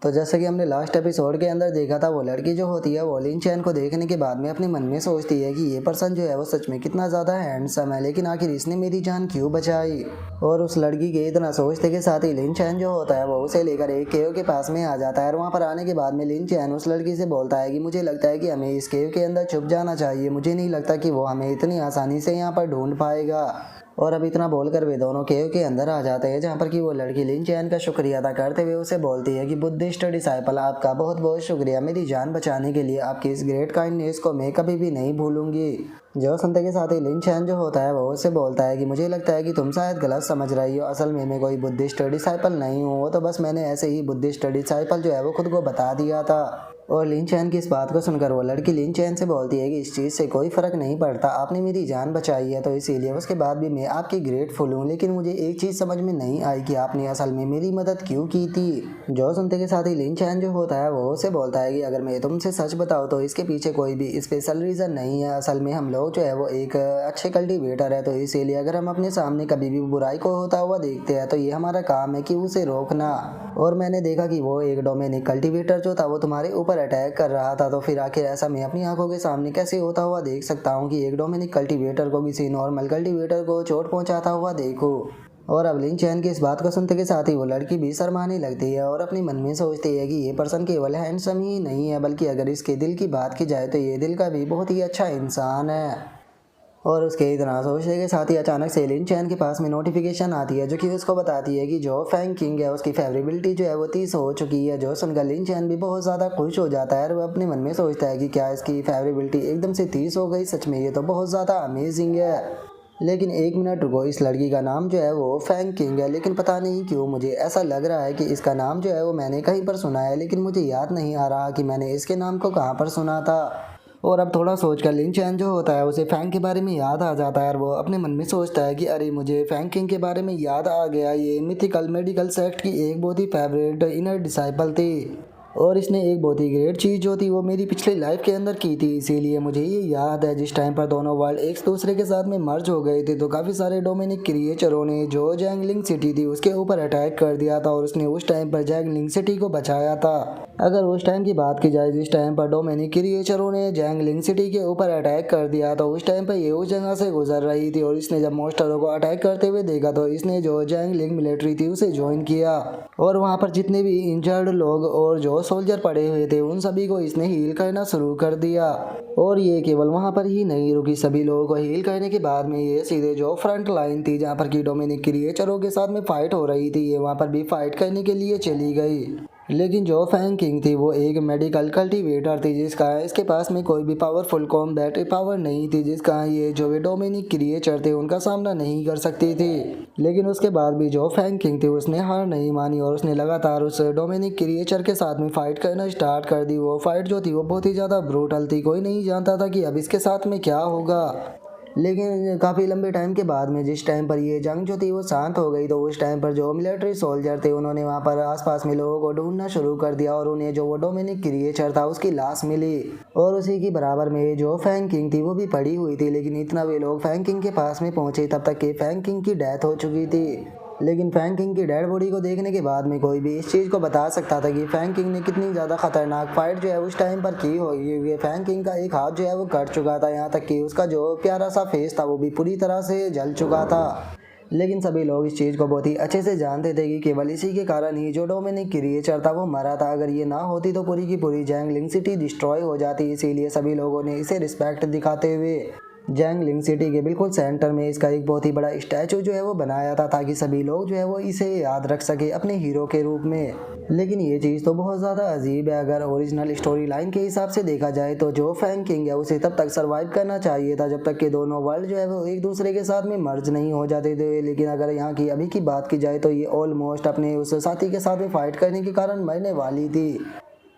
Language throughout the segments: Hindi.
तो जैसे कि हमने लास्ट एपिसोड के अंदर देखा था, वो लड़की जो होती है वो लिन चैन को देखने के बाद में अपने मन में सोचती है कि ये पर्सन जो है वो सच में कितना ज़्यादा हैंडसम है, लेकिन आखिर इसने मेरी जान क्यों बचाई। और उस लड़की के इतना सोचते के साथ ही लिन चैन जो होता है वो उसे लेकर एक केव के पास में आ जाता है। और वहाँ पर आने के बाद में लिन चैन उस लड़की से बोलता है कि मुझे लगता है कि हमें इस केव के अंदर छुप जाना चाहिए, मुझे नहीं लगता कि वो हमें इतनी आसानी से यहाँ पर ढूंढ पाएगा। और अब इतना बोलकर वे दोनों केव के अंदर आ जाते हैं, जहाँ पर कि वो लड़की लिन चैन का शुक्रिया अदा करते हुए उसे बोलती है कि बुद्धिस्ट डिसाइपल, आपका बहुत बहुत शुक्रिया, मेरी जान बचाने के लिए आपकी इस ग्रेट काइंडनेस को मैं कभी भी नहीं भूलूंगी। जो सुनते के साथ ही लिन चैन जो होता है वो उससे बोलता है कि मुझे लगता है कि तुम शायद गलत समझ रही हो, असल में मैं कोई बुद्धिस्ट डिसाइपल नहीं हूँ, वो तो बस मैंने ऐसे ही बुद्धिस्ट डिसाइपल जो है वो खुद को बता दिया था। और लिन चैन की इस बात को सुनकर वो लड़की लिन चैन से बोलती है कि इस चीज़ से कोई फ़र्क नहीं पड़ता, आपने मेरी जान बचाई है तो इसीलिए उसके बाद भी मैं आपकी ग्रेटफुल हूँ, लेकिन मुझे एक चीज़ समझ में नहीं आई कि आपने असल में मेरी मदद क्यों की थी। जो सुनते के साथ ही लिन चैन जो होता है वो उसे बोलता है कि अगर मैं तुमसे सच बताऊँ तो इसके पीछे कोई भी स्पेशल रीज़न नहीं है, असल में हम लोग जो है वो एक अच्छे कल्टिवेटर है, तो इसीलिए अगर हम अपने सामने कभी भी बुराई को होता हुआ देखते हैं तो ये हमारा काम है कि उसे रोकना। और मैंने देखा कि वो एक डोमेनिक कल्टिवेटर जो था वो तुम्हारे ऊपर अटैक कर रहा था, तो फिर आखिर ऐसा मैं अपनी आंखों के सामने कैसे होता हुआ देख सकता हूँ कि एक डोमेनिक कल्टिवेटर को किसी नॉर्मल कल्टिवेटर को चोट पहुंचाता हुआ देखो। और अब लिन चैन की इस बात को सुनते के साथ ही वो लड़की भी शर्माने लगती है और अपने मन में सोचती है कि ये पर्सन केवल हैंडसम ही नहीं है, बल्कि अगर इसके दिल की बात की जाए तो ये दिल का भी बहुत ही अच्छा इंसान है। और उसके इतना सोचने के साथ ही अचानक से लिन चैन के पास में नोटिफिकेशन आती है, जो कि उसको बताती है कि जो फैंग किंग है उसकी फेवरेबिलिटी जो है वो 30 हो चुकी है। जो सुनकर लिन चैन भी बहुत ज़्यादा खुश हो जाता है और वो अपने मन में सोचता है कि क्या इसकी फेवरेबिलिटी एकदम से 30 हो गई, सच में ये तो बहुत ज़्यादा अमेजिंग है। लेकिन एक मिनट रुको, इस लड़की का नाम जो है वो फैंग किंग है, लेकिन पता नहीं क्यों मुझे ऐसा लग रहा है कि इसका नाम जो है वो मैंने कहीं पर सुना है, लेकिन मुझे याद नहीं आ रहा कि मैंने इसके नाम को कहाँ पर सुना था। और अब थोड़ा सोचकर लिन चैन जो होता है उसे फैंग के बारे में याद आ जाता है और वो अपने मन में सोचता है कि अरे मुझे फैंग किंग के बारे में याद आ गया, ये मिथिकल मेडिकल सेक्ट की एक बहुत ही फेवरेट इनर डिसाइपल थी और इसने एक बहुत ही ग्रेट चीज़ जो थी वो मेरी पिछली लाइफ के अंदर की थी, इसीलिए मुझे ये याद है जिस टाइम पर दोनों वर्ल्ड एक दूसरे के साथ में मर्ज हो गए थे तो काफ़ी सारे डोमिनिक क्रिएचरों ने जो जैंगलिंग सिटी थी उसके ऊपर अटैक कर दिया था और उसने उस टाइम पर जैंगलिंग सिटी को बचाया था। अगर उस टाइम की बात की जाए जिस टाइम पर डोमिनिक क्रिएचरों ने जैंगलिंग सिटी के ऊपर अटैक कर दिया तो उस टाइम पर ये उस जगह से गुजर रही थी और इसने जब मॉन्स्टरों को अटैक करते हुए देखा तो इसने जो जैंगलिंग मिलिट्री थी उसे ज्वाइन किया और वहाँ पर जितने भी इंजर्ड लोग और जो सोल्जर पड़े हुए थे उन सभी को इसने हील करना शुरू कर दिया। और ये केवल वहाँ पर ही नहीं रुकी, सभी लोगों को हील करने के बाद में ये सीधे जो फ्रंट लाइन थी जहाँ पर की डोमिनिक क्रिएचरों के साथ में फाइट हो रही थी ये वहाँ पर भी फाइट करने के लिए चली गई। लेकिन जो फैंग किंग थी वो एक मेडिकल कल्टीवेटर थी जिसका इसके पास में कोई भी पावरफुल कॉम्बैट पावर नहीं थी, जिसका ये जो वे डोमिनिक क्रिएचर थे उनका सामना नहीं कर सकती थी। लेकिन उसके बाद भी जो फैंग किंग थी उसने हार नहीं मानी और उसने लगातार उस डोमिनिक क्रिएचर के साथ में फाइट करना स्टार्ट कर दी। वो फाइट जो थी वो बहुत ही ज़्यादा ब्रूटल थी, कोई नहीं जानता था कि अब इसके साथ में क्या होगा। लेकिन काफ़ी लंबे टाइम के बाद में जिस टाइम पर ये जंग जो थी वो शांत हो गई तो उस टाइम पर जो मिलिट्री सोल्जर थे उन्होंने वहाँ पर आसपास में लोगों को ढूंढना शुरू कर दिया और उन्हें जो वो डोमिनिक क्रिएचर था उसकी लाश मिली और उसी की बराबर में जो फैंग किंग थी वो भी पड़ी हुई थी। लेकिन इतना वे लोग फैंग किंग के पास में पहुंचे तब तक कि फैंग किंग की डेथ हो चुकी थी। लेकिन फैंग किंग की डेड बॉडी को देखने के बाद में कोई भी इस चीज़ को बता सकता था कि फैंग किंग ने कितनी ज़्यादा खतरनाक फाइट जो है उस टाइम पर की होगी। फैंग किंग का एक हाथ जो है वो कट चुका था, यहाँ तक कि उसका जो प्यारा सा फेस था वो भी पूरी तरह से जल चुका था। लेकिन सभी लोग इस चीज़ को बहुत ही अच्छे से जानते थे कि केवल इसी के कारण ही जो डोमिनिक क्रिएचर था वो मरा था, अगर ये ना होती तो पूरी की पूरी जैंगलिंग सिटी डिस्ट्रॉय हो जाती। इसीलिए सभी लोगों ने इसे रिस्पेक्ट दिखाते हुए जैंगलिंग सिटी के बिल्कुल सेंटर में इसका एक बहुत ही बड़ा स्टैचू जो है वो बनाया था ताकि सभी लोग जो है वो इसे याद रख सके अपने हीरो के रूप में। लेकिन ये चीज़ तो बहुत ज़्यादा अजीब है, अगर ओरिजिनल स्टोरी लाइन के हिसाब से देखा जाए तो जो फैंग किंग है उसे तब तक सर्वाइव करना चाहिए था जब तक कि दोनों वर्ल्ड जो है वो एक दूसरे के साथ में मर्ज नहीं हो जाते थे। लेकिन अगर यहाँ की अभी की बात की जाए तो ये ऑलमोस्ट अपने उस साथी के साथ में फाइट करने के कारण मरने वाली थी।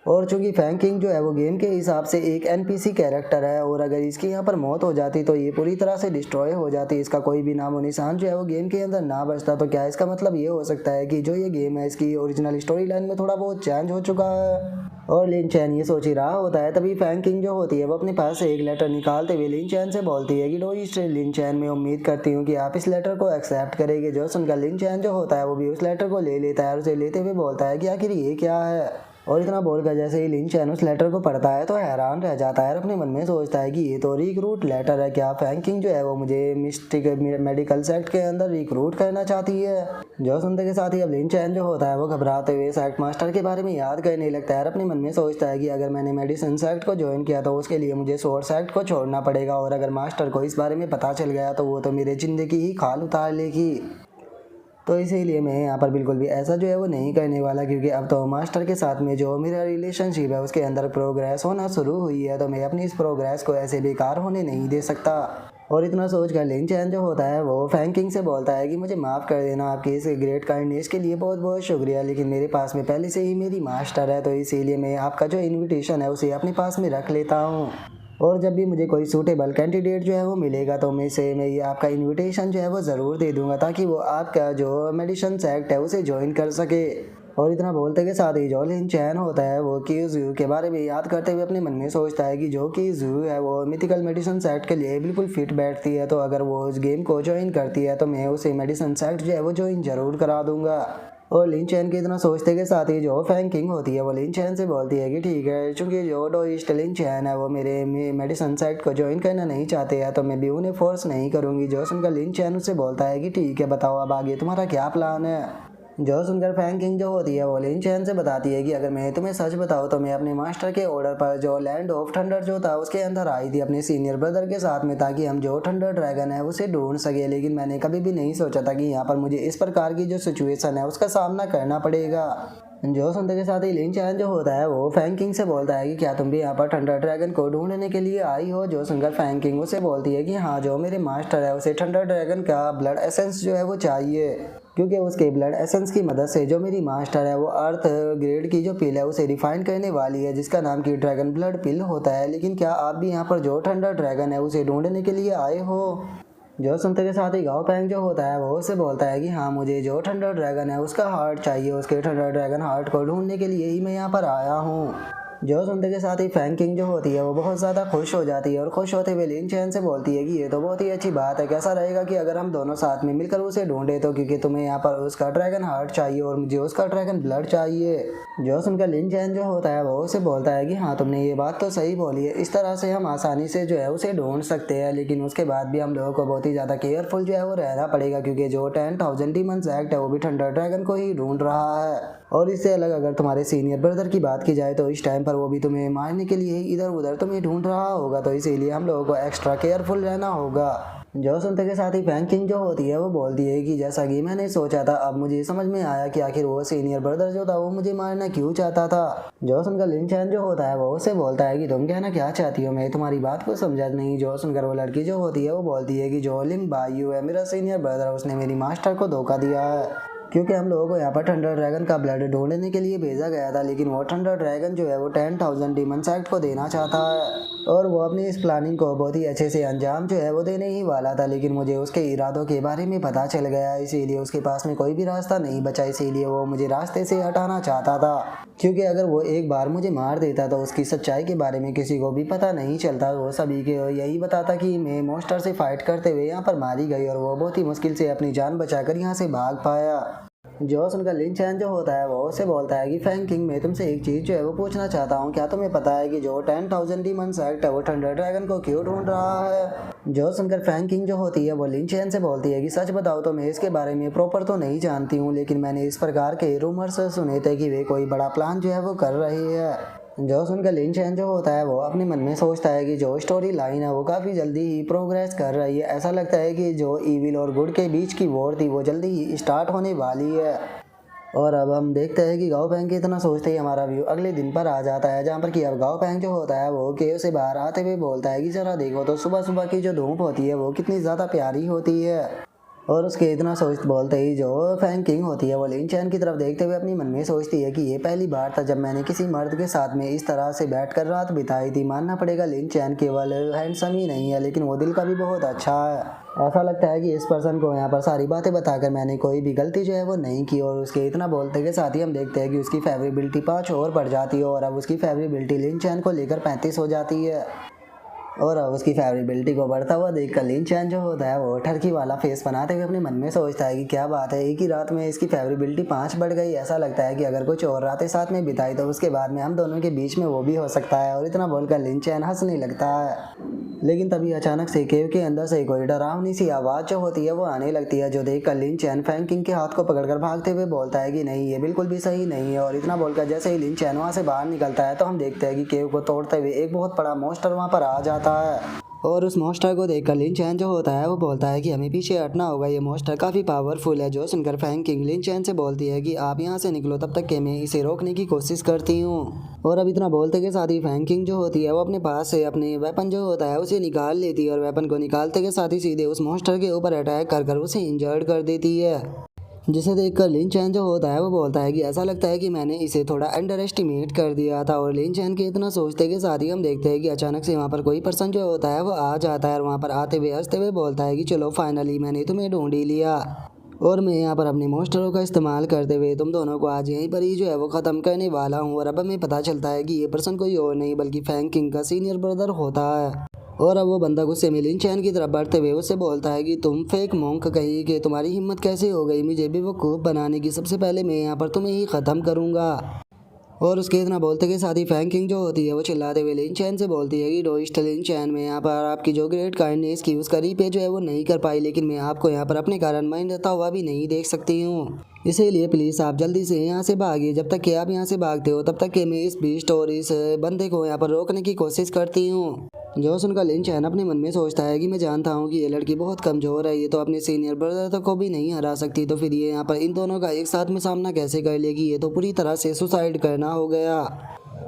और चूंकि फैंग किंग जो है वो गेम के हिसाब से एक एनपीसी कैरेक्टर है और अगर इसकी यहाँ पर मौत हो जाती तो ये पूरी तरह से डिस्ट्रॉय हो जाती, इसका कोई भी नामो निशान जो है वो गेम के अंदर ना बचता। तो क्या इसका मतलब ये हो सकता है कि जो ये गेम है इसकी ओरिजिनल स्टोरी लाइन में थोड़ा बहुत चेंज हो चुका है। और लिन चैन ये सोच ही रहा होता है तभी फैंग किंग जो होती है वो अपने पास से एक लेटर निकालते हुए लिन चैन से बोलती है कि डोरी लिन चैन, मैं उम्मीद करती हूँ कि आप इस लेटर को एक्सेप्ट करेंगे। जो सुनकर लिन चैन जो होता है वो भी उस लेटर को ले लेता है और उसे लेते हुए बोलता है कि आखिर ये क्या है। और इतना बोलकर जैसे ही लिन चैन उस लेटर को पढ़ता है तो हैरान रह जाता है और अपने मन में सोचता है कि ये तो रिक्रूट लेटर है, क्या फैंकिंग जो है वो मुझे मिस्टिक मेडिकल सेक्ट के अंदर रिक्रूट करना चाहती है। जो सुनते के साथ ही अब लिन चैन जो होता है वो घबराते हुए सेक्ट मास्टर के बारे में याद करने लगता है और अपने मन में सोचता है कि अगर मैंने मेडिसिन सेक्ट को ज्वाइन किया तो उसके लिए मुझे सोर्स सेक्ट को छोड़ना पड़ेगा, और अगर मास्टर को इस बारे में पता चल गया तो वो तो मेरे जिंदगी ही खाल उतार लेगी। तो इसीलिए मैं यहाँ पर बिल्कुल भी ऐसा जो है वो नहीं करने वाला, क्योंकि अब तो मास्टर के साथ में जो मेरा रिलेशनशिप है उसके अंदर प्रोग्रेस होना शुरू हुई है, तो मैं अपनी इस प्रोग्रेस को ऐसे बेकार होने नहीं दे सकता। और इतना सोच कर लिन चैन जो होता है वो फैंकिंग से बोलता है कि मुझे माफ़ कर देना, आपकी इस ग्रेट काइंडनेस के लिए बहुत बहुत शुक्रिया, लेकिन मेरे पास में पहले से ही मेरी मास्टर है, तो इसीलिए मैं आपका जो इन्विटेशन है उसे अपने पास में रख लेता हूँ। और जब भी मुझे कोई सूटेबल कैंडिडेट जो है वो मिलेगा तो मैं ये आपका इनविटेशन जो है वो ज़रूर दे दूंगा, ताकि वो आपका जो मेडिसिन सेक्ट है उसे ज्वाइन कर सके। और इतना बोलते के साथ ही जो लिन चैन होता है वो कीज़ू के बारे में याद करते हुए अपने मन में सोचता है कि जो कीज़ू है वो मिथिकल मेडिसिन सेक्ट के लिए बिल्कुल फिट बैठती है, तो अगर वो उस गेम को ज्वाइन करती है तो मैं उसे मेडिसिन सेक्ट जो है वो ज्वाइन ज़रूर करा दूंगा। और लिन चैन के इतना सोचते के साथ ही जो फैंकिंग होती है वो लिन चैन से बोलती है कि ठीक है, चूंकि जो डोइस्ट लिन चैन है वो मेरे मेडिसिन सेक्ट को ज्वाइन करना नहीं चाहते हैं तो मैं भी उन्हें फोर्स नहीं करूँगी। जो सुनकर लिन चैन उससे बोलता है कि ठीक है, बताओ अब आगे तुम्हारा क्या प्लान है। जो सुनकर फैंकिंग जो होती है वो लिन चैन से बताती है कि अगर मैं तुम्हें सच बताऊँ तो मैं अपने मास्टर के ऑर्डर पर जो लैंड ऑफ थंडर जो था उसके अंदर आई थी अपने सीनियर ब्रदर के साथ में, ताकि हम जो थंडर ड्रैगन है उसे ढूंढ सके, लेकिन मैंने कभी भी नहीं सोचा था कि यहाँ पर मुझे इस प्रकार की जो सिचुएशन है उसका सामना करना पड़ेगा। जो सुनते के साथ ही लिन चैन जो होता है वो फैंकिंग से बोलता है कि क्या तुम भी यहाँ पर थंडर ड्रैगन को ढूंढने के लिए आई हो। जो सुनकर फैंकिंग उसे बोलती है कि हाँ, जो मेरे मास्टर है उसे थंडर ड्रैगन का ब्लड एसेंस जो है वो चाहिए, क्योंकि उसके ब्लड एसेंस की मदद से जो मेरी मास्टर है वो अर्थ ग्रेड की जो पिल है उसे रिफाइन करने वाली है, जिसका नाम की ड्रैगन ब्लड पिल होता है। लेकिन क्या आप भी यहाँ पर जो थंडर ड्रैगन है उसे ढूंढने के लिए आए हो। जो सुनते के साथ ही गाओ पैंग जो होता है वो उससे बोलता है कि हाँ, मुझे जो थंडर ड्रैगन है उसका हार्ट चाहिए, उसके थंडर ड्रैगन हार्ट को ढूंढने के लिए ही मैं यहाँ पर आया हूँ। जो सुनते के साथ ही फैंकिंग जो होती है वो बहुत ज़्यादा खुश हो जाती है और खुश होते हुए लिन चैन से बोलती है कि ये तो बहुत ही अच्छी बात है, कैसा रहेगा कि अगर हम दोनों साथ में मिलकर उसे ढूंढे, तो क्योंकि तुम्हें यहाँ पर उसका ड्रैगन हार्ट चाहिए और मुझे उसका ड्रैगन ब्लड चाहिए। जो सुनकर लिन चैन जो होता है वो उसे बोलता है कि हाँ, तुमने ये बात तो सही बोली है, इस तरह से हम आसानी से जो है उसे ढूंढ सकते हैं, लेकिन उसके बाद भी हम लोगों को बहुत ही ज़्यादा केयरफुल जो है वो रहना पड़ेगा, क्योंकि जो 10,000 डीमंस एक्ट है वो भी थंडर ड्रैगन को ही ढूंढ रहा है। और इससे अलग अगर तुम्हारे सीनियर ब्रदर की बात की जाए तो इस टाइम पर वो भी तुम्हें मारने के लिए इधर उधर तुम्हें ढूंढ रहा होगा, तो इसीलिए हम लोगों को एक्स्ट्रा केयरफुल रहना होगा। जो सुनते के साथ ही फैंकिंग जो होती है वो बोलती है कि जैसा कि मैंने सोचा था, अब मुझे समझ में आया कि आखिर वो सीनियर ब्रदर जो था वो मुझे मारना क्यों चाहता था। जो सुनकर लिन चैन जो होता है वो उससे बोलता है कि तुम कहना क्या चाहती हो, मैं तुम्हारी बात को समझा नहीं। जो सुनकर वो लड़की जो होती है वो बोलती है कि जो लिन बायू है मेरा सीनियर ब्रदर, उसने मेरी मास्टर को धोखा दिया है, क्योंकि हम लोगों को यहाँ पर थंडर ड्रैगन का ब्लड ढूंढने के लिए भेजा गया था, लेकिन वो थंडर ड्रैगन जो है वो 10,000 डीमंस एक्ट को देना चाहता है और वो अपनी इस प्लानिंग को बहुत ही अच्छे से अंजाम जो है वो देने ही वाला था, लेकिन मुझे उसके इरादों के बारे में पता चल गया, इसीलिए उसके पास में कोई भी रास्ता नहीं बचा, इसीलिए वो मुझे रास्ते से हटाना चाहता था, क्योंकि अगर वो एक बार मुझे मार देता तो उसकी सच्चाई के बारे में किसी को भी पता नहीं चलता, वो सभी के यही बताता कि मैं मॉन्स्टर से फाइट करते हुए यहाँ पर मारी गई और वो बहुत ही मुश्किल से अपनी जान बचाकर यहाँ से भाग पाया। जो सुनकर लिन चैन जो होता है वो उसे बोलता है कि फैंकिंग, मैं तुमसे एक चीज़ जो है वो पूछना चाहता हूँ, क्या तुम्हें पता है कि जो 10,000 डीमंस एक्ट है वो थंडर ड्रैगन को क्यों ढूंढ रहा है। जो सुनकर फैंकिंग जो होती है वो लिन चैन से बोलती है कि सच बताओ तो मैं इसके बारे में प्रॉपर तो नहीं जानती हूँ, लेकिन मैंने इस प्रकार के रूमर्स सुने थे कि वे कोई बड़ा प्लान जो है वो कर रही है। जो सुनकर लिन चैन जो होता है वो अपने मन में सोचता है कि जो स्टोरी लाइन है वो काफ़ी जल्दी ही प्रोग्रेस कर रही है, ऐसा लगता है कि जो ईविल और गुड के बीच की वॉर थी वो जल्दी ही स्टार्ट होने वाली है। और अब हम देखते हैं कि गाओ पैंग इतना सोचते ही हमारा व्यू अगले दिन पर आ जाता है, जहाँ पर कि अब गाओ पैंग जो होता है वो केव से बाहर आते हुए बोलता है कि जरा देखो तो सुबह सुबह की जो धूप होती है वो कितनी ज़्यादा प्यारी होती है। और उसके इतना सोच बोलते ही जो फैंकिंग होती है वो लिन चैन की तरफ देखते हुए अपनी मन में सोचती है कि ये पहली बार था जब मैंने किसी मर्द के साथ में इस तरह से बैठकर रात बिताई थी। मानना पड़ेगा लिन चैन केवल हैंडसम ही नहीं है, लेकिन वो दिल का भी बहुत अच्छा है। ऐसा लगता है कि इस पर्सन को यहाँ पर सारी बातें बताकर मैंने कोई भी गलती जो है वो नहीं की। और उसके इतना बोलते के साथ ही हम देखते हैं कि उसकी फेवरेबिलिटी 5 और बढ़ जाती है और अब उसकी फेवरेबिलिटी लिन चैन को लेकर 35 हो जाती है। और अब उसकी फेवरेबिलिटी को बढ़ता हुआ देखकर लिन चैन जो होता है वो ठरकी वाला फेस बनाते हुए अपने मन में सोचता है कि क्या बात है, एक ही रात में इसकी फेवरेबिलिटी 5 बढ़ गई। ऐसा लगता है कि अगर कुछ और रातें साथ में बिताई तो उसके बाद में हम दोनों के बीच में वो भी हो सकता है। और इतना बोलकर लिन चैन हंसने लगता है। लेकिन तभी अचानक से केव के अंदर से कोई डरावनी सी आवाज़ जो होती है वो आने लगती है, जो देखकर लिन चैन फैंग किंग के हाथ को पकड़कर भागते हुए बोलता है कि नहीं, ये बिल्कुल भी सही नहीं है। और इतना बोलकर जैसे ही लिन चैन वहाँ से बाहर निकलता है तो हम देखते हैं कि केव को तोड़ते हुए एक बहुत बड़ा मॉन्स्टर वहाँ पर आ जाता है। और उस मॉन्स्टर को देखकर लिन चैन जो होता है वो बोलता है कि हमें पीछे हटना होगा, ये मॉन्स्टर काफ़ी पावरफुल है। जो सुनकर फैंग किंग लिन चैन से बोलती है कि आप यहाँ से निकलो, तब तक कि मैं इसे रोकने की कोशिश करती हूँ। और अब इतना बोलते के साथ ही फैंग किंग जो होती है वो अपने पास से अपने वेपन जो होता है उसे निकाल लेती है और वेपन को निकालते के साथ ही सीधे उस मॉन्स्टर के ऊपर अटैक कर उसे इंजर्ड कर देती है। जिसे देखकर लिन चैन जो होता है वो बोलता है कि ऐसा लगता है कि मैंने इसे थोड़ा अंडर एस्टिमेट कर दिया था। और लिन चैन के इतना सोचते के साथ ही हम देखते हैं कि अचानक से वहाँ पर कोई पर्सन जो होता है वो आ जाता है और वहाँ पर आते हुए हंसते हुए बोलता है कि चलो फाइनली मैंने तुम्हें ढूंढ ही लिया और मैं यहाँ पर अपने मॉन्स्टरों का इस्तेमाल करते हुए तुम दोनों को आज यहीं पर ही जो है वो ख़त्म करने वाला हूँ। और अब हमें पता चलता है कि ये पर्सन कोई और नहीं बल्कि फैंग किंग का सीनियर ब्रदर होता है। और अब वो बंदा गुस्से में लिन चैन की तरफ बढ़ते हुए उससे बोलता है कि तुम फेक मोंक कहीं कि तुम्हारी हिम्मत कैसे हो गई मुझे भी वो खूब बनाने की, सबसे पहले मैं यहाँ पर तुम्हें ही ख़त्म करूँगा। और उसके इतना बोलते के साथ ही फैंग किंग जो होती है वो चिल्लाते हुए लिन चैन से बोलती है कि डोइस्ट लिन चैन, मैं यहाँ पर आपकी जो ग्रेट काइंडनेस की उसका रीपे जो है वो नहीं कर पाई, लेकिन मैं आपको यहाँ पर अपने कारण माइंड रहता हुआ भी नहीं देख सकती हूँ। इसीलिए प्लीज़ आप जल्दी से यहाँ से भागिए। जब तक कि आप यहाँ से भागते हो तब तक कि मैं इस बीस्ट और इस बंदे को यहाँ पर रोकने की कोशिश करती हूँ। जो सुनकर लिन चैन अपने मन में सोचता है कि मैं जानता हूँ कि ये लड़की बहुत कमज़ोर है, ये तो अपने सीनियर ब्रदर तक को भी नहीं हरा सकती, तो फिर ये यहाँ पर इन दोनों का एक साथ में सामना कैसे कर लेगी, ये तो पूरी तरह से सुसाइड करना हो गया।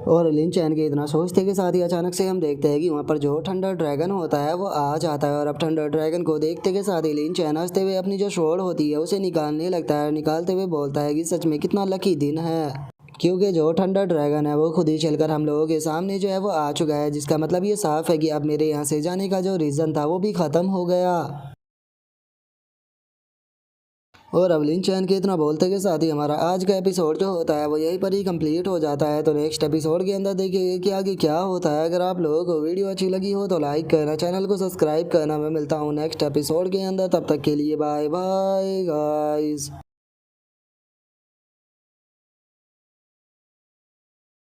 और लिन चैन के इतना सोचते के साथ ही अचानक से हम देखते हैं कि वहाँ पर जो थंडर ड्रैगन होता है वो आ जाता है। और अब थंडर ड्रैगन को देखते के साथ ही लिन चैन हंसते हुए अपनी जो स्वॉर्ड होती है उसे निकालने लगता है। निकालते हुए बोलता है कि सच में कितना लकी दिन है, क्योंकि जो थंडर ड्रैगन है वो खुद ही चलकर हम लोगों के सामने जो है वो आ चुका है, जिसका मतलब ये साफ है कि अब मेरे यहाँ से जाने का जो रीज़न था वो भी ख़त्म हो गया। और अब लिन चैन के इतना बोलते के साथ ही हमारा आज का एपिसोड जो होता है वो यहीं पर ही कंप्लीट हो जाता है। तो नेक्स्ट एपिसोड के अंदर देखिए कि आगे क्या होता है। अगर आप लोगों को वीडियो अच्छी लगी हो तो लाइक करना, चैनल को सब्सक्राइब करना। मैं मिलता हूँ नेक्स्ट एपिसोड के अंदर, तब तक के लिए बाय बाय गाइस।